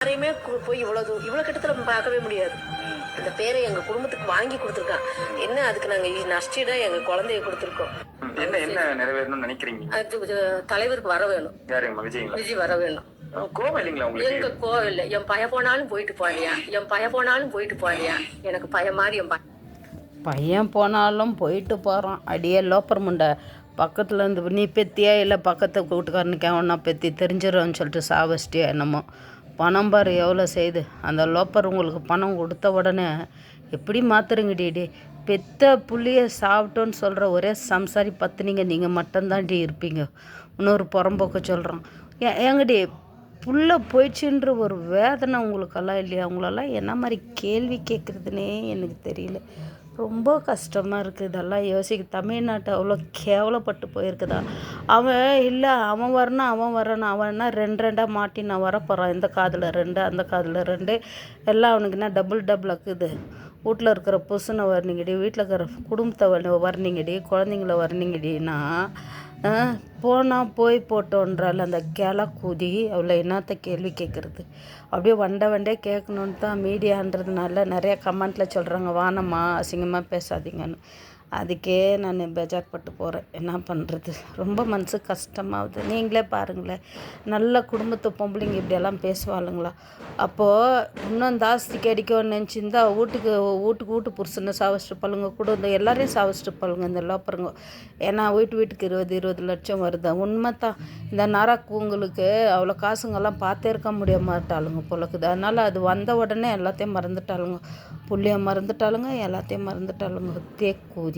யாரையுமே போய் இவ்வளோ கிட்டத்தில் பார்க்கவே முடியாது. அந்த பேரை எங்கள் குடும்பத்துக்கு வாங்கி கொடுத்துருக்கான். என்ன அதுக்கு நாங்கள் நஷ்டீடா எங்கள் குழந்தைய கொடுத்துருக்கோம். என்ன நிறைவேறணும்னு நினைக்கிறீங்க? அது தலைவருக்கு வர வேணும். யாருங்க? விஜய் வர வேணும். கோவம் இல்லைங்களா உங்களுக்கு? எங்க கோவம் இல்லை. என் பய போனாலும் போயிட்டு போனியா எனக்கு பய மாதிரி பையன் போனாலும் போயிட்டு போகிறான். அடியே லோப்பர் முண்டை பக்கத்தில் இருந்து நீ பெத்தியா இல்லை பக்கத்து வீட்டுக்காரனுக்கு அவனா பெத்தி தெரிஞ்சிடும்னு சொல்லிட்டு சாவச்சிட்டியா என்னமோ. பணம் பாரு எவ்வளோ செய்யுது. அந்த லோப்பர் உங்களுக்கு பணம் கொடுத்த உடனே எப்படி மாத்துறீங்கடி? பெத்த புள்ளியை சாப்பிட்டோன்னு சொல்கிற ஒரே சம்சாரி பத்துனீங்க நீங்கள் மட்டும்தான்டி இருப்பீங்க. இன்னொரு புறம்போக்க சொல்கிறான். ஏங்கடி புள்ள போயிடுச்சுன்ற ஒரு வேதனை உங்களுக்கெல்லாம் இல்லையா? அவங்களெல்லாம் என்ன மாதிரி கேள்வி கேட்குறதுனே எனக்கு தெரியல. ரொம்ப கஷ்டமாக இருக்குது இதெல்லாம் யோசிக்க. தமிழ்நாட்டை அவ்வளோ கேவலப்பட்டு போயிருக்குதா? அவன் வரணும் அவன் என்ன ரெண்டாக மாட்டி நான் வரப்போகிறான். இந்த காதில் 2 அந்த காதில் 2 எல்லாம் அவனுக்கு என்ன டபுள் ஆக்குது. வீட்டில் இருக்கிற புருஷனை வரணிங்கடி, வீட்டில் இருக்கிற குடும்பத்தை வரணிங்கடி, குழந்தைங்கள வரணிங்கடின்னா போனால் போய் போட்டோன்றால் அந்த கிளை கூதி அவ்வளோ என்னத்த கேள்வி கேட்குறது. அப்படியே வண்டே கேட்கணுன்னு தான் மீடியான்றதுனால நிறையா கமெண்ட்டில் சொல்கிறாங்க வானம்மா அசிங்கமாக பேசாதீங்கன்னு. அதுக்கே நான் பேஜார்பட்டு போகிறேன். என்ன பண்ணுறது? ரொம்ப மனசு கஷ்டமாகுது. நீங்களே பாருங்களேன், நல்ல குடும்பத்தை பொம்பளைங்க இப்படியெல்லாம் பேசுவாளுங்களா? அப்போது இன்னும் ஜாஸ்தி கிடைக்கும்னு நினச்சிருந்தா வீட்டு புருஷனை சாவச்சிட்டு கூட இந்த எல்லாரையும் சாவச்சிட்டு பாருங்க இந்த லோப்பருங்க. ஏன்னா வீட்டுக்கு 20 லட்சம் வருது. உண்மை தான். இந்த நரக்குங்களுக்கு அவ்வளோ காசுங்கெல்லாம் பார்த்தே இருக்க முடிய மாட்டாளுங்க போலக்குது. அதனால் அது வந்த உடனே எல்லாத்தையும் மறந்துட்டாளுங்க. புள்ளைய மறந்துட்டாளுங்க, எல்லாத்தையும் மறந்துட்டாளுங்க. தேக்கூதிங்க.